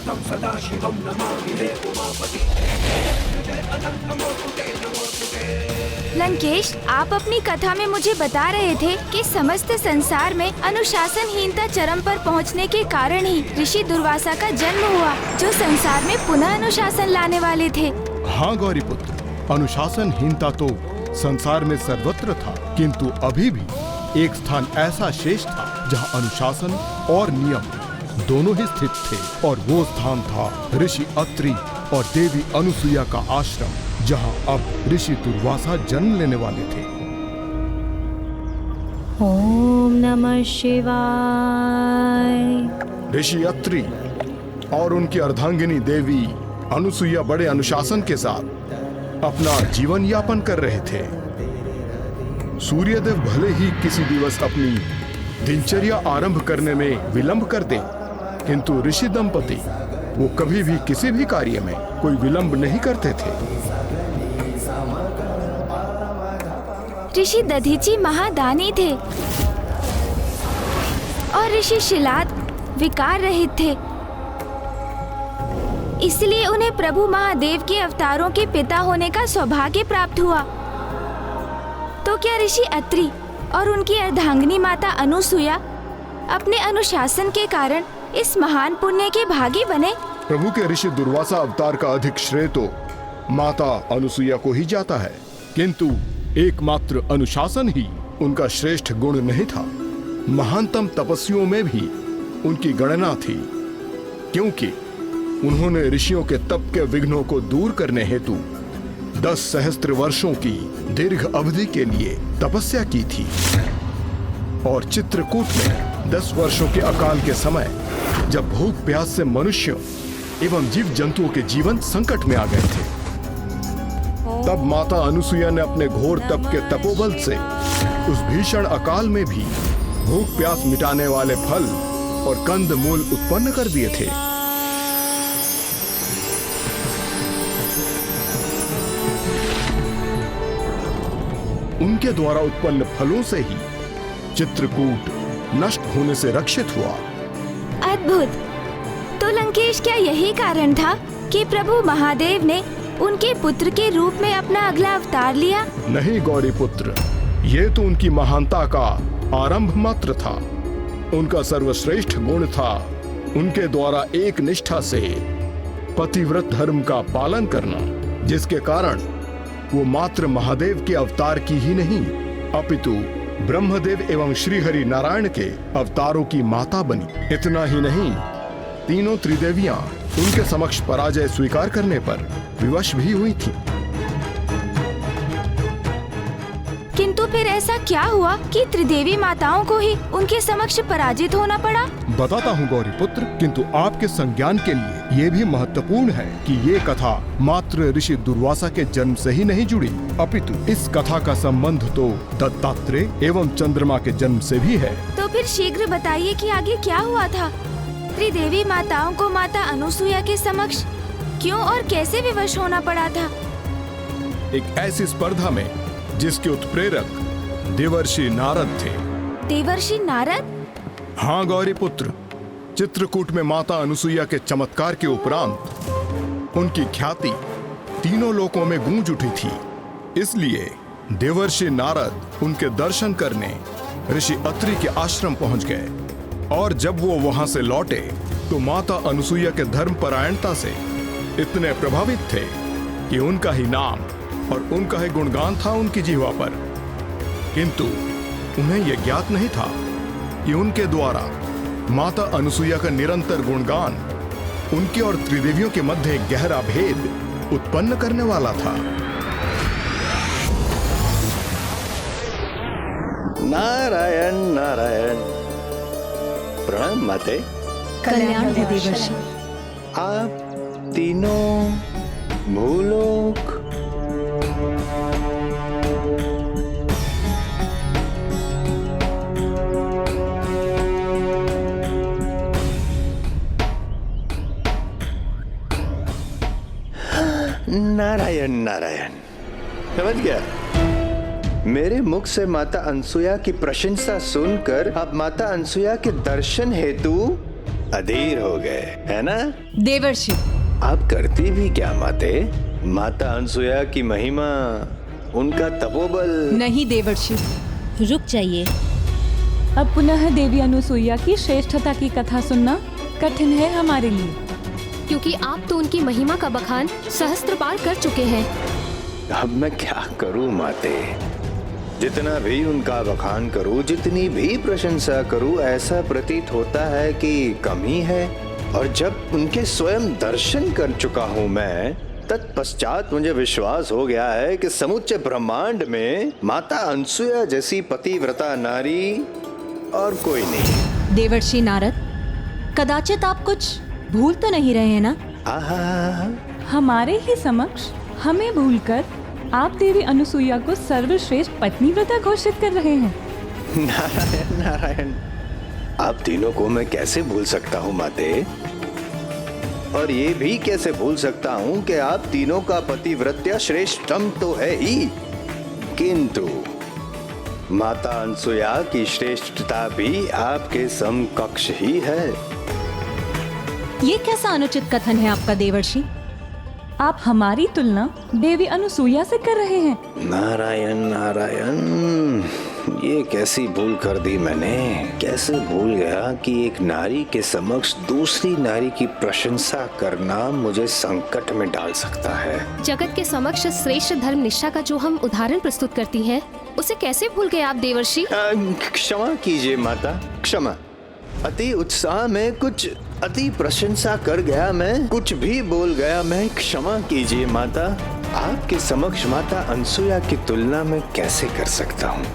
तं सदाशिवं नमामि हे उमापति जय अनंत नमोस्तुते नमोस्तुते। लंकेश, आप अपनी कथा में मुझे बता रहे थे कि समस्त संसार में अनुशासनहीनता चरम पर पहुंचने के कारण ही ऋषि दुर्वासा का जन्म हुआ, जो संसार में पुनः अनुशासन लाने वाले थे। हाँ गौरीपुत्र, अनुशासनहीनता तो संसार में सर्वत्र था, किंतु अभी भी एक स्थान ऐसा शेष था जहाँ अनुशासन और नियम दोनों ही स्थित थे, और वो स्थान था ऋषि अत्रि और देवी अनुसुईया का आश्रम, जहाँ अब ऋषि दुर्वासा जन्म लेने वाले थे। ओम नमः शिवाय। ऋषि अत्रि और उनकी अर्धांगिनी देवी अनुसुईया बड़े अनुशासन के साथ अपना जीवन यापन कर रहे थे। सूर्यदेव भले ही किसी दिवस अपनी दिनचर्या आरंभ करने में विलंब कर दें, किंतु ऋषि दंपति वो कभी भी किसी भी कार्य में कोई विलंब नहीं करते थे। ऋषि दधीची महादानी थे और ऋषि शिलाद विकार रहित थे, इसलिए उन्हें प्रभु महादेव के अवतारों के पिता होने का सौभाग्य प्राप्त हुआ। तो क्या ऋषि अत्रि और उनकी अर्धांगिनी माता अनुसुईया अपने अनुशासन के कारण इस महान पुण्य के भागी बने? प्रभु के ऋषि दुर्वासा अवतार का अधिक श्रेय तो माता अनुसुईया को ही जाता है, किंतु एकमात्र अनुशासन ही उनका श्रेष्ठ गुण नहीं था। महानतम तपस्वियों में भी उनकी गणना थी, क्योंकि उन्होंने ऋषियों के तप के विघ्नों को दूर करने हेतु 10 सहस्त्र वर्षों की दीर्घ अवधि के लिए तपस्या की थी, और चित्रकूट में 10 वर्षों के अकाल के समय जब भूख प्यास से मनुष्यों एवं जीव जंतुओं के जीवन संकट में आ गए थे, तब माता अनुसुईया ने अपने घोर तप के तपोबल से उस भीषण अकाल में भी भूख प्यास मिटाने वाले फल और कंद मूल उत्पन्न कर दिए थे। उनके द्वारा उत्पन्न फलों से ही चित्रकूट नष्ट होने से रक्षित हुआ। अद्भुत! तो लंकेश, क्या यही कारण था कि प्रभु महादेव ने उनके पुत्र के रूप में अपना अगला अवतार लिया? नहीं गौरीपुत्र, ये तो उनकी महानता का आरंभ मात्र था। उनका सर्वश्रेष्ठ गुण था उनके द्वारा एक निष्ठा से पतिव्रत धर्म का पालन करना, जिसके कारण वो मात्र महादेव के अवतार की ही नहीं, अपितु ब्रह्मदेव एवं श्री हरि नारायण के अवतारों की माता बनी। इतना ही नहीं, तीनों त्रिदेवियां उनके समक्ष पराजय स्वीकार करने पर विवश भी हुई थी। किंतु फिर ऐसा क्या हुआ कि त्रिदेवी माताओं को ही उनके समक्ष पराजित होना पड़ा? बताता हूँ गौरीपुत्र, किंतु आपके संज्ञान के लिए ये भी महत्वपूर्ण है कि ये कथा मात्र ऋषि दुर्वासा के जन्म से ही नहीं जुड़ी, अपितु इस कथा का संबंध तो दत्तात्रेय एवं चंद्रमा के जन्म से भी है। तो फिर शीघ्र बताइए कि आगे क्या हुआ था? त्रिदेवी माताओं को माता अनुसुईया के समक्ष क्यों और कैसे विवश होना पड़ा था? एक ऐसी स्पर्धा में जिसके उत्प्रेरक देवर्षि नारद थे। देवर्षि नारद? हाँ गौरीपुत्र, चित्रकूट में माता अनुसुईया के चमत्कार के उपरांत उनकी ख्याति तीनों लोकों में गूंज उठी थी। इसलिए देवर्षि नारद उनके दर्शन करने ऋषि अत्रि के आश्रम पहुंच गए, और जब वो वहां से लौटे तो माता अनुसुईया के धर्मपरायणता से इतने प्रभावित थे कि उनका ही नाम और उनका ही गुणगान था उनकी जिह्वा पर, किंतु उन्हें यह ज्ञात नहीं था कि उनके द्वारा माता अनुसुईया का निरंतर गुणगान उनके और त्रिदेवियों के मध्य एक गहरा भेद उत्पन्न करने वाला था। नारायण नारायण। प्रणाम माते। कल्याण है देवर्षि। आप तीनों भूलोक नारायण नारायण, समझ गया। मेरे मुख से माता अनुसुईया की प्रशंसा सुनकर अब माता अनुसुईया के दर्शन हेतु अधीर हो गए, है ना? देवर्षि, आप करती भी क्या माते? माता अनसुया की महिमा, उनका तपोबल। नहीं देवर्षि, रुक जाइए। अब पुनः देवी अनुसुईया की श्रेष्ठता की कथा सुनना कठिन है हमारे लिए, क्योंकि आप तो उनकी महिमा का बखान सहस्त्र बार कर चुके हैं। अब मैं क्या करूं माते? जितना भी उनका बखान करूं, जितनी भी प्रशंसा करूं, ऐसा प्रतीत होता है कि कमी है। और जब उनके स्वयं दर्शन कर चुका हूं मैं, तत्पश्चात मुझे विश्वास हो गया है कि समुच्चय ब्रह्मांड में माता अनसुया जैसी पतिव्रता नारी और कोई नहीं। देवर्षि नारद, कदाचित आप कुछ भूल तो नहीं रहे हैं ना? आहा, हमारे ही समक्ष हमें भूलकर आप देवी अनुसुईया को सर्वश्रेष्ठ पत्नीव्रता घोषित कर रहे हैं। नारायण नारायण, आप तीनों को मैं कैसे भूल सकता हूँ माते? और ये भी कैसे भूल सकता हूँ कि आप तीनों का पतिव्रत्या श्रेष्ठतम तो है ही, किंतु माता अनसुया की श्रेष्ठता भी आपके समकक्ष ही है। ये कैसा अनुचित कथन है आपका देवर्षि? आप हमारी तुलना देवी अनुसुईया से कर रहे हैं। नारायण नारायण, ये कैसी भूल कर दी मैंने? कैसे भूल गया कि एक नारी के समक्ष दूसरी नारी की प्रशंसा करना मुझे संकट में डाल सकता है। जगत के समक्ष श्रेष्ठ धर्म निष्ठा का जो हम उदाहरण प्रस्तुत करती हैं, उसे कैसे भूल गए आप देवर्षि? क्षमा कीजिए माता, क्षमा। अति उत्साह में कुछ अति प्रशंसा कर गया मैं, कुछ भी बोल गया मैं, क्षमा कीजिए माता। आपके समक्ष माता अनसुया की तुलना में कैसे कर सकता हूँ?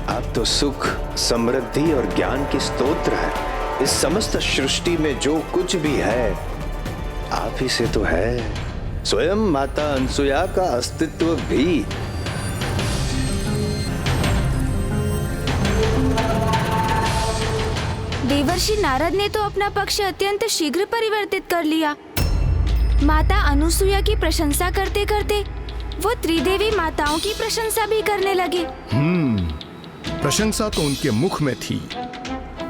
आप तो सुख, समृद्धि और ज्ञान की स्तोत्र है। इस समस्त सृष्टि में जो कुछ भी है, आप ही से तो है। स्वयं माता अनसुया का अस्तित्व भी। देवर्षि नारद ने तो अपना पक्ष अत्यंत शीघ्र परिवर्तित कर लिया। माता अनुसुईया की प्रशंसा करते करते वो त्रिदेवी माताओं की प्रशंसा भी करने लगे। प्रशंसा तो उनके मुख में थी,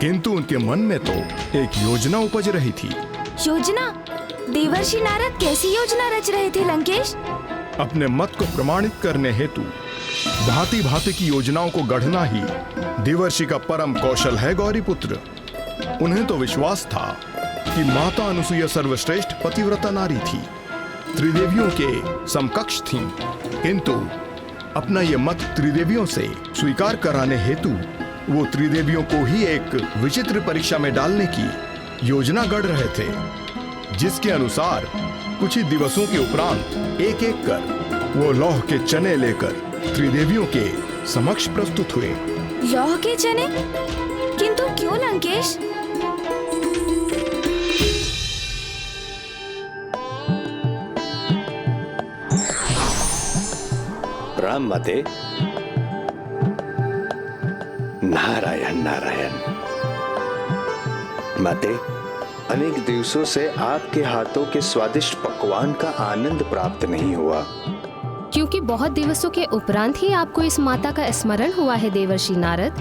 किंतु उनके मन में तो एक योजना उपज रही थी। योजना? देवर्षि नारद कैसी योजना रच रहे थे लंकेश? अपने मत को प्रमाणित करने हेतु भांति भांति की योजनाओं को गढ़ना ही देवर्षि का परम कौशल है गौरीपुत्र। उन्हें तो विश्वास था कि माता अनुसुईया सर्वश्रेष्ठ पतिव्रता नारी थी, त्रिदेवियों के समकक्ष थीं, किंतु अपना ये मत त्रिदेवियों से स्वीकार कराने हेतु वो त्रिदेवियों को ही एक विचित्र परीक्षा में डालने की योजना गढ़ रहे थे, जिसके अनुसार कुछ ही दिवसों के उपरांत एक एक कर वो लौह के चने लेकर त्रिदेवियों के समक्ष प्रस्तुत हुए। लौह के चने? किंतु क्यों लंकेश? राम माते। नारायण नारायण। माते, अनेक दिवसों से आपके हाथों के स्वादिष्ट पकवान का आनंद प्राप्त नहीं हुआ। क्योंकि बहुत दिवसों के उपरांत ही आपको इस माता का स्मरण हुआ है देवर्षि नारद।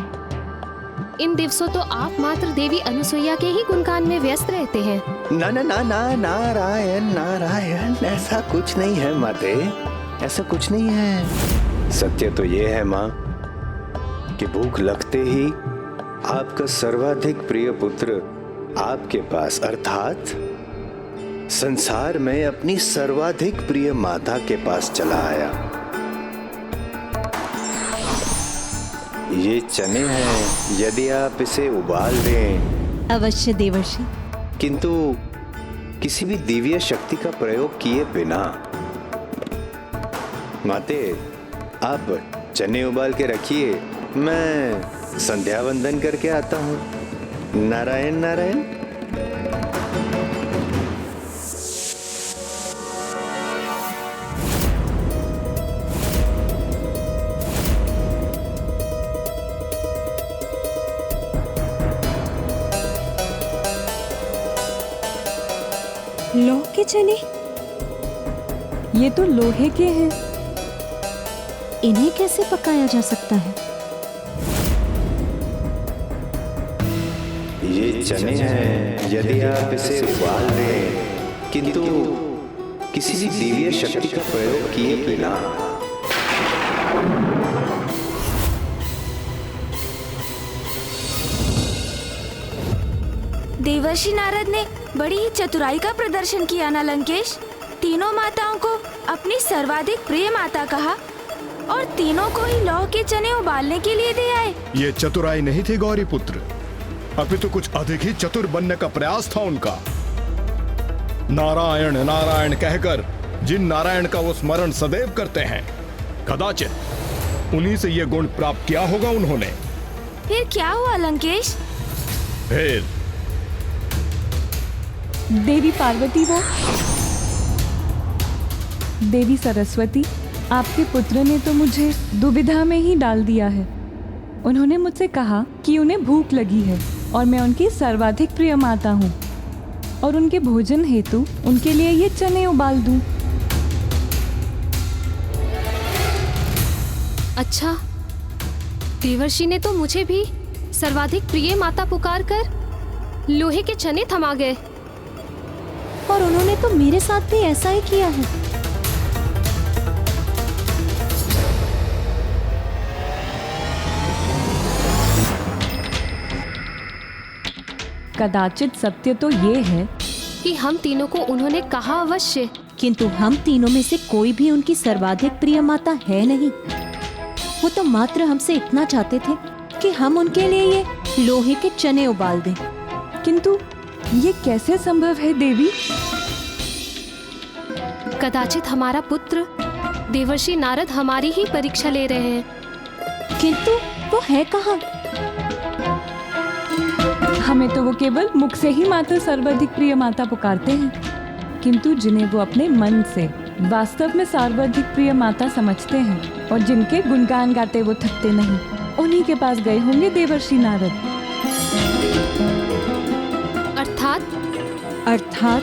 इन दिवसों तो आप मात्र देवी अनुसुईया के ही गुणगान में व्यस्त रहते हैं। ना ना ना ना, नारायण नारायण, ऐसा कुछ नहीं है माते, ऐसा कुछ नहीं है। सत्य तो ये है माँ कि भूख लगते ही आपका सर्वाधिक प्रिय पुत्र आपके पास, अर्थात संसार में अपनी सर्वाधिक प्रिय माता के पास चला आया। ये चने हैं, यदि आप इसे उबाल दें। अवश्य देवर्षि। किंतु किसी भी दिव्य शक्ति का प्रयोग किए बिना। माते, आप चने उबाल के रखिए, मैं संध्या वंदन करके आता हूँ। नारायण नारायण। लौह के चने? ये तो लोहे के हैं। इन्हें कैसे पकाया जा सकता है? ये चने हैं, यदि आप इसे उबाल दें किंतु किसी भी दिव्य शक्ति का प्रयोग किए बिना, देवर्षि नारद ने बड़ी ही चतुराई का प्रदर्शन किया ना लंकेश। तीनों माताओं को अपनी सर्वाधिक प्रिय माता कहा और तीनों को ही लौह के चने उबालने के लिए दे आए। ये चतुराई नहीं थी गौरी पुत्र, अपितु कुछ अधिक ही चतुर बनने का प्रयास था उनका। नारायण नारायण कहकर जिन नारायण का वो स्मरण सदैव करते हैं, कदाचित उन्हीं से ये गुण प्राप्त किया होगा उन्होंने। फिर क्या हुआ लंकेश? फिर देवी पार्वती वो देवी सरस्वती, आपके पुत्र ने तो मुझे दुविधा में ही डाल दिया है। उन्होंने मुझसे कहा कि उन्हें भूख लगी है और मैं उनकी सर्वाधिक प्रिय माता हूँ और उनके भोजन हेतु उनके लिए ये चने उबाल दूं। अच्छा, देवर्षि ने तो मुझे भी सर्वाधिक प्रिय माता पुकार कर लोहे के चने थमा गए। और उन्होंने तो मेरे साथ भी ऐसा ही किया है। कदाचित सत्य तो ये है कि हम तीनों को उन्होंने कहा अवश्य, किंतु हम तीनों में से कोई भी उनकी सर्वाधिक प्रिय माता है नहीं। वो तो मात्र हमसे इतना चाहते थे कि हम उनके लिए ये लोहे के चने उबाल दें। किंतु ये कैसे संभव है देवी? कदाचित हमारा पुत्र देवर्षि नारद हमारी ही परीक्षा ले रहे हैं। किंतु वो है कहाँ? हमें तो वो केवल मुख से ही माता सर्वाधिक प्रिय माता पुकारते हैं, किंतु जिन्हें वो अपने मन से वास्तव में सर्वाधिक प्रिय माता समझते हैं और जिनके गुणगान गाते वो थकते नहीं, उन्हीं के पास गए होंगे देवर्षि नारद। अर्थात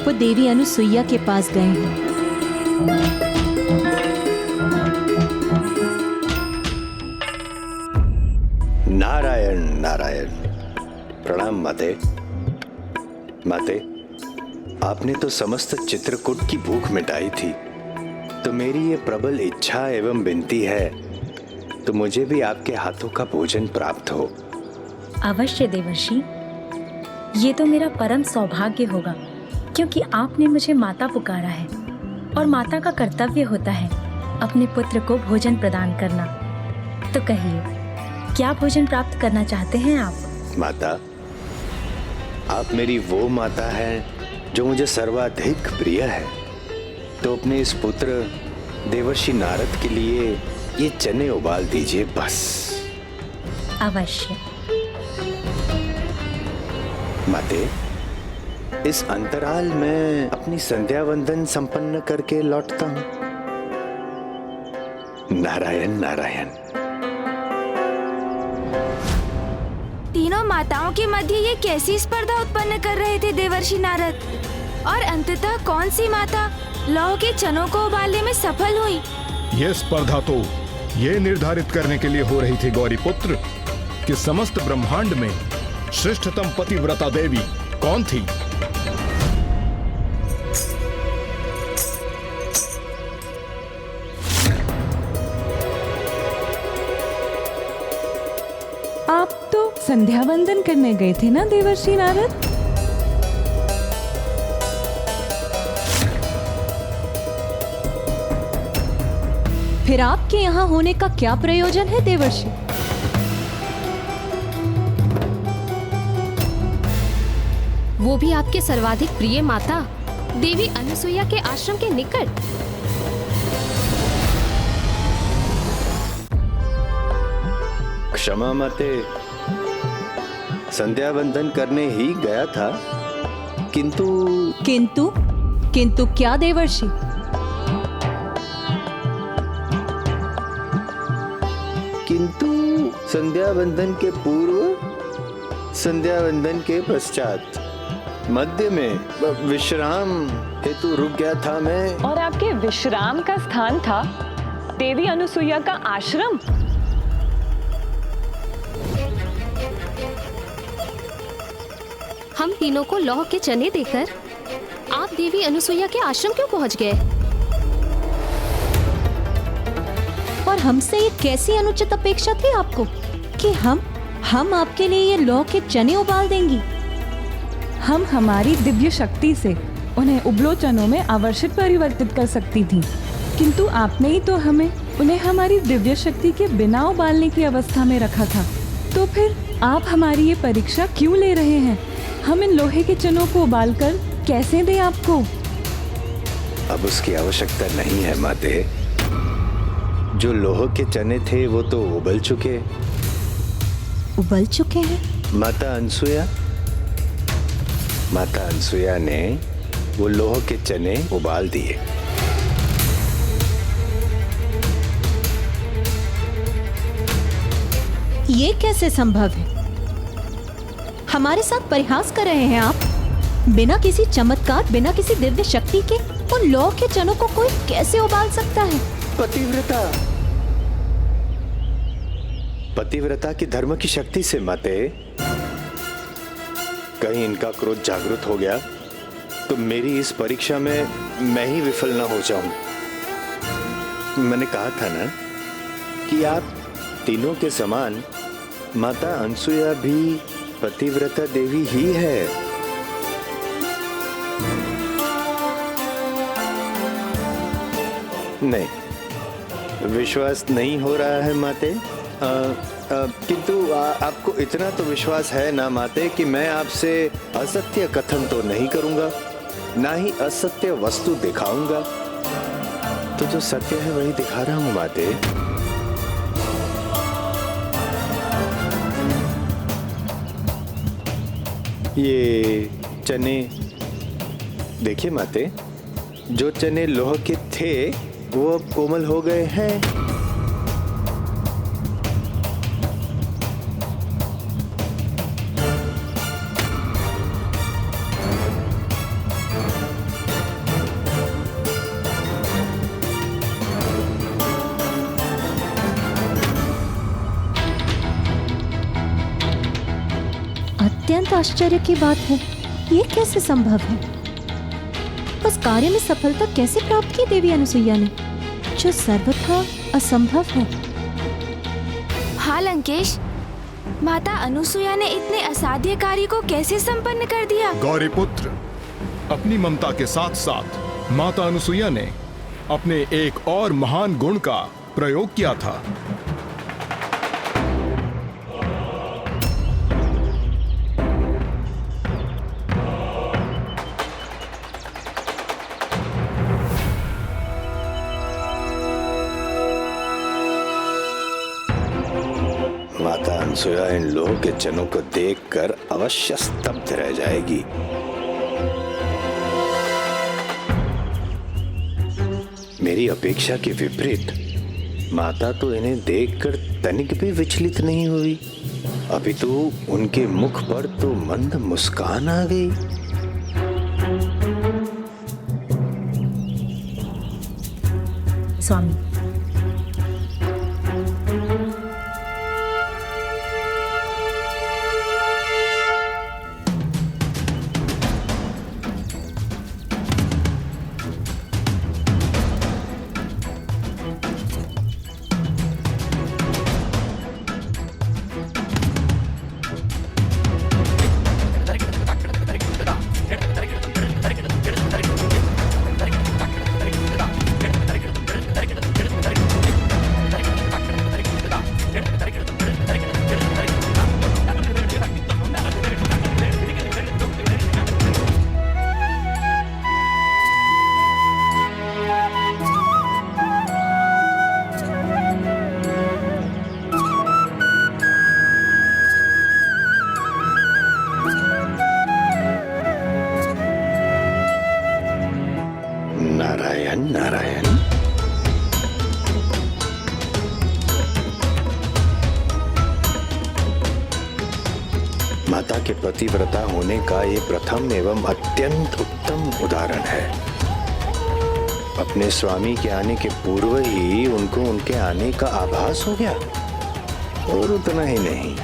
वो देवी अनुसुईया के पास गए हैं। नारायण नारायण। प्रणाम माते। माते, आपने तो समस्त चित्रकूट की भूख मिटाई थी, तो मेरी ये प्रबल इच्छा एवं विनती है तो मुझे भी आपके हाथों का भोजन प्राप्त हो। अवश्य देवर्षि, ये तो मेरा परम सौभाग्य होगा, क्योंकि आपने मुझे माता पुकारा है और माता का कर्तव्य होता है अपने पुत्र को भोजन प्रदान करना। तो कहिए, क्या भोजन प्राप्त करना चाहते हैं आप? माता, आप मेरी वो माता हैं जो मुझे सर्वाधिक प्रिय है, तो अपने इस पुत्र देवर्षि नारद के लिए ये चने उबाल दीजिए बस। अवश्य। माते, इस अंतराल में अपनी संध्या वंदन संपन्न करके लौटता हूँ। नारायण नारायण। तीनों माताओं के मध्य ये कैसी स्पर्धा उत्पन्न कर रहे थे देवर्षि नारद? और अंततः कौन सी माता लौह के चनों को उबालने में सफल हुई? ये स्पर्धा तो ये निर्धारित करने के लिए हो रही थी गौरी पुत्र कि समस्त ब्रह्मांड में श्रेष्ठतम पतिव्रता देवी कौन थी। आप तो संध्या वंदन करने गए थे ना देवर्षि नारद? फिर आपके यहाँ होने का क्या प्रयोजन है देवर्षि? वो भी आपके सर्वाधिक प्रिय माता देवी अनुसुईया के आश्रम के निकट। क्षमा माते, संध्या वंदन करने ही गया था, किंतु किंतु क्या देवर्षि? किंतु संध्या वंदन के पूर्व, संध्या वंदन के पश्चात, मध्य में विश्राम हेतु रुक गया था मैं। और आपके विश्राम का स्थान था देवी अनुसुईया का आश्रम। हम तीनों को लौह के चने देकर आप देवी अनुसुईया के आश्रम क्यों पहुंच गए? और हमसे ये कैसी अनुचित अपेक्षा थी आपको कि हम आपके लिए ये लौह के चने उबाल देंगी? हम हमारी दिव्य शक्ति से उन्हें उबलो चनों में आवर्षित परिवर्तित कर सकती थी, किंतु आपने ही तो हमें उन्हें हमारी दिव्य शक्ति के बिना उबालने की अवस्था में रखा था। तो फिर आप हमारी ये परीक्षा क्यों ले रहे हैं? हम इन लोहे के चनों को उबालकर कैसे दें आपको? अब उसकी आवश्यकता नहीं है माते। जो लोह के चने थे वो तो उबल चुके हैं। माता अनसुया ने वो लोह के चने उबाल दिए। ये कैसे संभव है? हमारे साथ परिहास कर रहे हैं आप? बिना किसी चमत्कार, बिना किसी दिव्य शक्ति के उन लौह के चनों को कोई कैसे उबाल सकता है? पतिव्रता की धर्म की शक्ति से माते। कहीं इनका क्रोध जागृत हो गया तो मेरी इस परीक्षा में मैं ही विफल ना हो जाऊं। मैंने कहा था ना कि आप तीनों के समान माता अनसुया भी पतिव्रता देवी ही है। नहीं, विश्वास नहीं हो रहा है माते। किंतु आपको इतना तो विश्वास है ना माते कि मैं आपसे असत्य कथन तो नहीं करूंगा, ना ही असत्य वस्तु दिखाऊंगा। तो जो सत्य है वही दिखा रहा हूं माते। ये चने देखिए माते, जो चने लोह के थे वो अब कोमल हो गए हैं। अत्यंत आश्चर्य की बात है, ये कैसे संभव है? उस कार्य में सफलता कैसे प्राप्त की देवी अनुसुईया ने, जो सर्वथा असंभव है? हाँ लंकेश, माता अनुसुईया ने इतने असाध्य कार्य को कैसे संपन्न कर दिया? गौरीपुत्र, अपनी ममता के साथ साथ माता अनुसुईया ने अपने एक और महान गुण का प्रयोग किया था। माता अनसुया इन लोह के चनों को देखकर अवश्य स्तब्ध रह जाएगी। मेरी अपेक्षा के विपरीत माता तो इन्हें देखकर तनिक भी विचलित नहीं हुई, अभी तो उनके मुख पर तो मंद मुस्कान आ गई। स्वामी, नारायण नारायण। माता के पतिव्रता होने का ये प्रथम एवं अत्यंत उत्तम उदाहरण है। अपने स्वामी के आने के पूर्व ही उनको उनके आने का आभास हो गया। और उतना ही नहीं,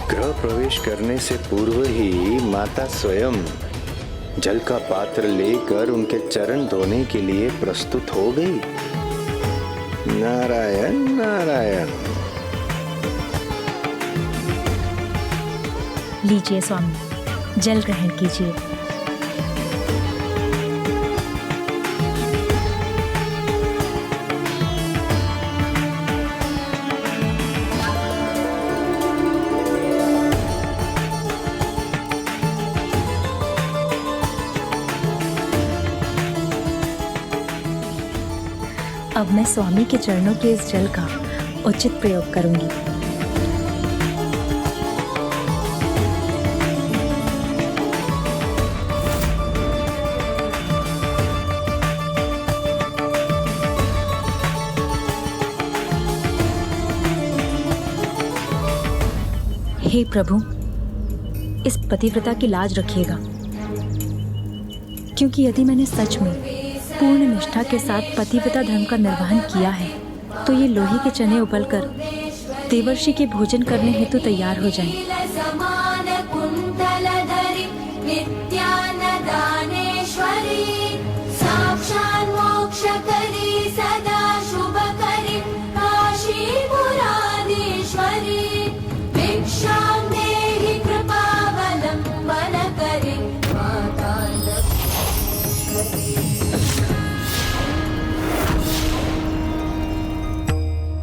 गृह प्रवेश करने से पूर्व ही माता स्वयं जल का पात्र लेकर उनके चरण धोने के लिए प्रस्तुत हो गई। नारायण नारायण। लीजिए स्वामी, जल ग्रहण कीजिए। अब मैं स्वामी के चरणों के इस जल का उचित प्रयोग करूंगी। हे प्रभु, इस पतिव्रता की लाज रखिएगा, क्योंकि यदि मैंने सच में पूर्ण निष्ठा के साथ पतिव्रता धर्म का निर्वहन किया है तो ये लोहे के चने उबलकर देवर्षि के भोजन करने हेतु तैयार हो जाएं।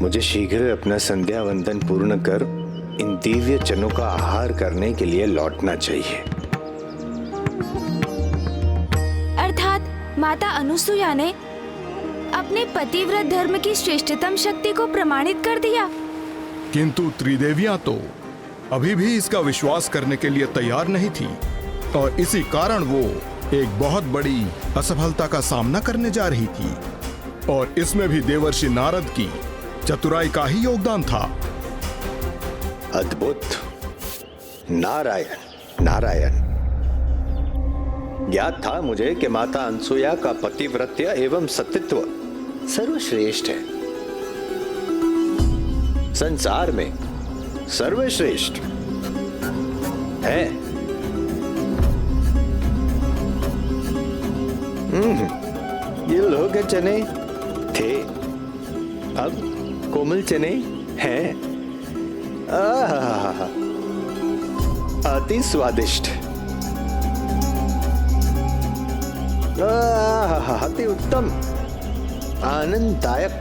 मुझे शीघ्र अपना संध्या वंदन पूर्ण कर इन दिव्य चनों का आहार करने के लिए लौटना चाहिए। अर्थात माता अनुसुया ने अपने पतिव्रत धर्म की श्रेष्ठतम शक्ति को प्रमाणित कर दिया। किंतु त्रिदेवियां तो अभी भी इसका विश्वास करने के लिए तैयार नहीं थी और इसी कारण वो एक बहुत बड़ी असफलता का सामना करने जा रही थी और इसमें भी देवर्षि नारद की चतुराई का ही योगदान था। अद्भुत। नारायण नारायण। ज्ञात था मुझे कि माता अनसुया का पतिव्रत्य एवं सतीत्व सर्वश्रेष्ठ है, संसार में सर्वश्रेष्ठ है। ये लोग चने थे, अब कोमल चने हैं। अति स्वादिष्ट, अति उत्तम, आनंददायक।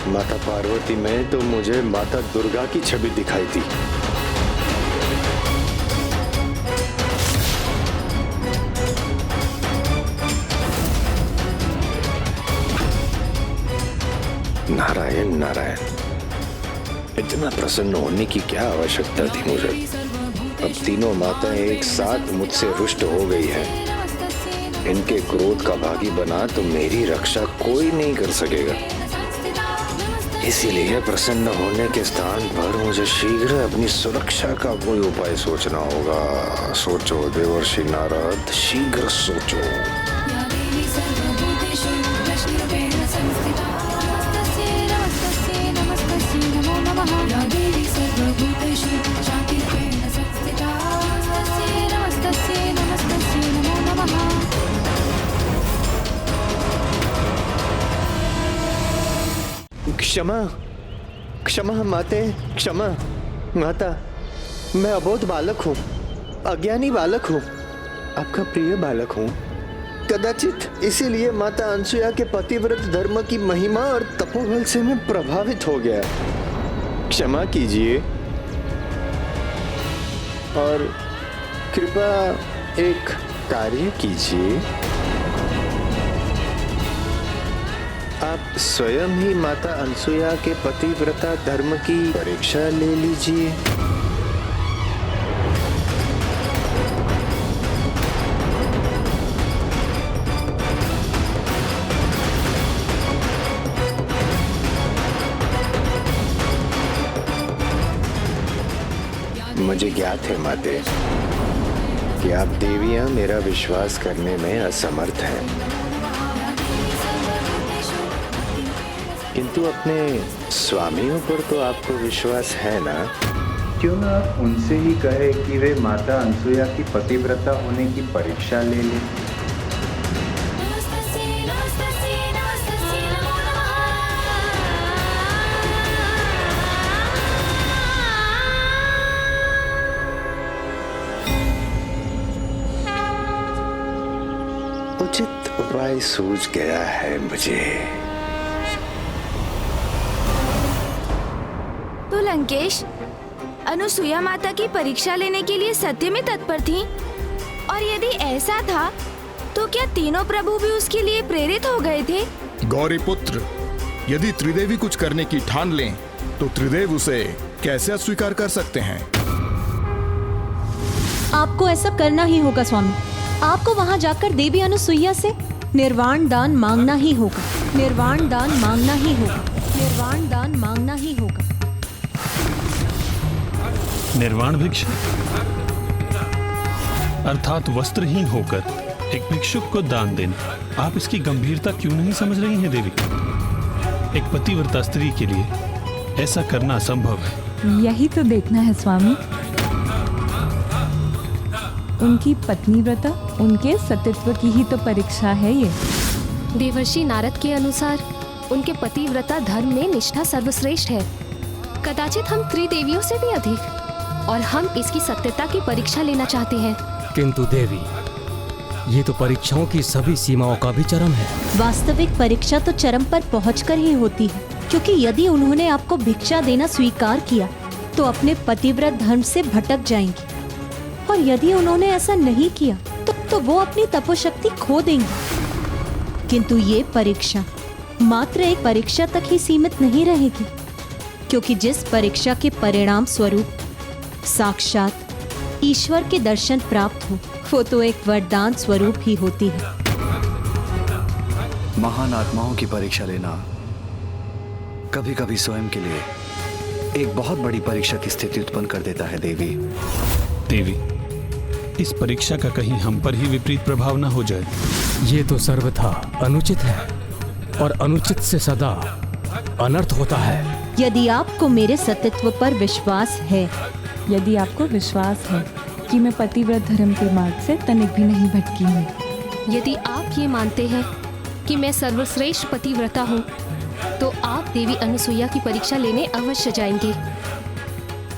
माता पार्वती में तो मुझे माता दुर्गा की छवि दिखाई दी। नारायण नारायण। इतना प्रसन्न होने की क्या आवश्यकता थी मुझे। अब तीनों माताएं एक साथ मुझसे रुष्ट हो गई है। इनके क्रोध का भागी बना तो मेरी रक्षा कोई नहीं कर सकेगा। इसीलिए प्रसन्न होने के स्थान पर मुझे शीघ्र अपनी सुरक्षा का कोई उपाय सोचना होगा। सोचो देवर्षि नारद, शीघ्र सोचो। क्षमा क्षमा माते, क्षमा माता। मैं अबोध बालक हूँ, अज्ञानी बालक हूँ, आपका प्रिय बालक हूँ। कदाचित इसीलिए माता अनसुया के पतिव्रत धर्म की महिमा और तपोबल से मैं प्रभावित हो गया। क्षमा कीजिए और कृपया एक कार्य कीजिए। आप स्वयं ही माता अनसुया के पतिव्रता धर्म की परीक्षा ले लीजिए। मुझे ज्ञात है माते कि आप देवियां मेरा विश्वास करने में असमर्थ हैं, किंतु अपने स्वामियों पर तो आपको विश्वास है ना? क्यों ना आप उनसे ही कहे कि वे माता अनसुया की पतिव्रता होने की परीक्षा ले लें। उचित उपाय सूझ गया है मुझे। तो लंकेश, अनुसुया माता की परीक्षा लेने के लिए सत्य में तत्पर थी, और यदि ऐसा था तो क्या तीनों प्रभु भी उसके लिए प्रेरित हो गए थे? गौरी पुत्र, यदि त्रिदेवी कुछ करने की ठान लें तो त्रिदेव उसे कैसे अस्वीकार कर सकते हैं? आपको ऐसा करना ही होगा स्वामी। आपको वहां जाकर देवी अनुसुईया से निर्वाण दान मांगना ही होगा। निर्वाण दान मांगना ही होगा। निर्वाण दान मांगना ही होगा। निर्वाण भिक्षा अर्थात वस्त्रहीन होकर एक भिक्षुक को दान देना। आप इसकी गंभीरता क्यों नहीं समझ रही हैं देवी? एक पतिव्रता स्त्री के लिए ऐसा करना असंभव है। यही तो देखना है स्वामी। उनकी पत्नी व्रता, उनके सतीत्व की ही तो परीक्षा है ये। देवर्षि नारद के अनुसार उनके पतिव्रता धर्म में निष्ठा सर्वश्रेष्ठ है, कदाचित हम त्रिदेवियों से भी अधिक, और हम इसकी सत्यता की परीक्षा लेना चाहते हैं। किंतु देवी, ये तो परीक्षाओं की सभी सीमाओं का भी चरम है। वास्तविक परीक्षा तो चरम पर पहुंचकर ही होती है, क्योंकि यदि उन्होंने आपको भिक्षा देना स्वीकार किया तो अपने पतिव्रत धर्म से भटक जाएंगी, और यदि उन्होंने ऐसा नहीं किया तो वो अपनी तपोशक्ति खो देंगी। किंतु ये परीक्षा मात्र एक परीक्षा तक ही सीमित नहीं रहेगी, क्योंकि जिस परीक्षा के परिणाम स्वरूप साक्षात ईश्वर के दर्शन प्राप्त हो, वो तो एक वरदान स्वरूप ही होती है। महान आत्माओं की परीक्षा लेना कभी कभी स्वयं के लिए एक बहुत बड़ी परीक्षा की स्थिति उत्पन्न कर देता है देवी। देवी, इस परीक्षा का कहीं हम पर ही विपरीत प्रभाव न हो जाए। ये तो सर्वथा अनुचित है, और अनुचित से सदा अनर्थ होता है। यदि आपको मेरे सतीत्व पर विश्वास है, यदि आपको विश्वास है कि मैं पतिव्रत धर्म के मार्ग से तनिक भी नहीं भटकी हूँ, यदि आप ये मानते हैं कि मैं सर्वश्रेष्ठ पतिव्रता हूँ, तो आप देवी अनुसुईया की परीक्षा लेने अवश्य जाएंगे।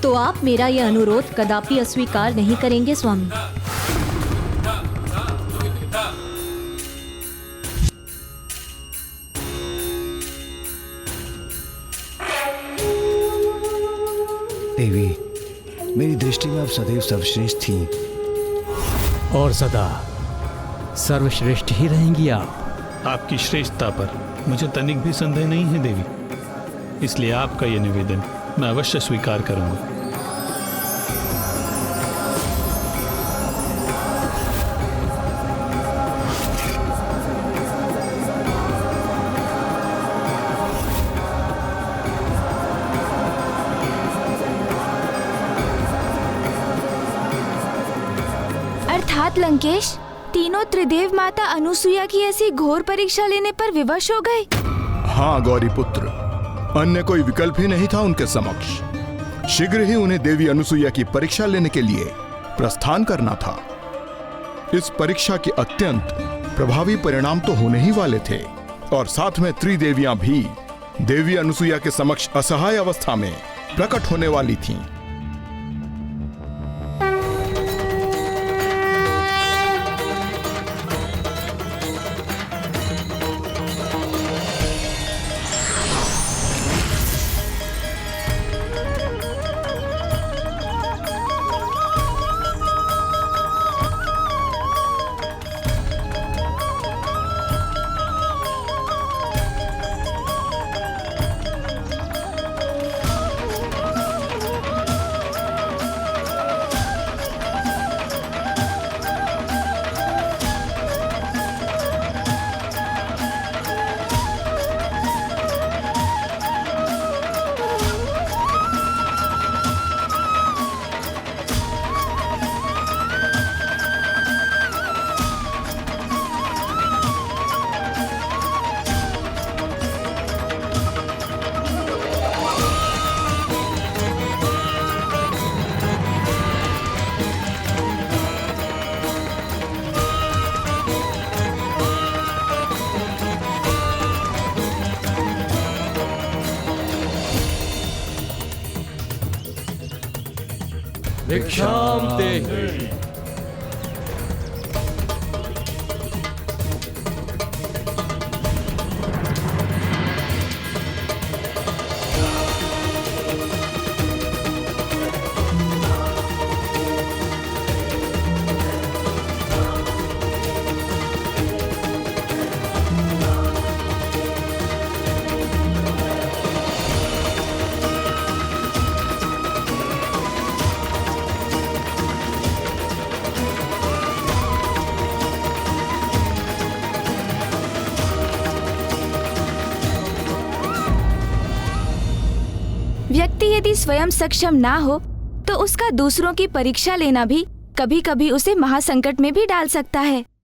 तो आप मेरा यह अनुरोध कदापि अस्वीकार नहीं करेंगे स्वामी। देवी, मेरी दृष्टि में आप सदैव सर्वश्रेष्ठ थी, और सदा सर्वश्रेष्ठ ही रहेंगी आप। आपकी श्रेष्ठता पर मुझे तनिक भी संदेह नहीं है देवी, इसलिए आपका यह निवेदन मैं अवश्य स्वीकार करूंगा। अर्थात लंकेश, तीनों त्रिदेव माता अनुसुईया की ऐसी घोर परीक्षा लेने पर विवश हो गए। हाँ गौरी पुत्र, अन्य कोई विकल्प ही नहीं था उनके समक्ष। शीघ्र ही उन्हें देवी अनुसुईया की परीक्षा लेने के लिए प्रस्थान करना था। इस परीक्षा के अत्यंत प्रभावी परिणाम तो होने ही वाले थे, और साथ में त्रिदेवियां भी देवी अनुसुईया के समक्ष असहाय अवस्था में प्रकट होने वाली थीं। भिक्षाम देहि। व्यक्ति यदि स्वयं सक्षम ना हो तो उसका दूसरों की परीक्षा लेना भी कभी कभी उसे महासंकट में भी डाल सकता है।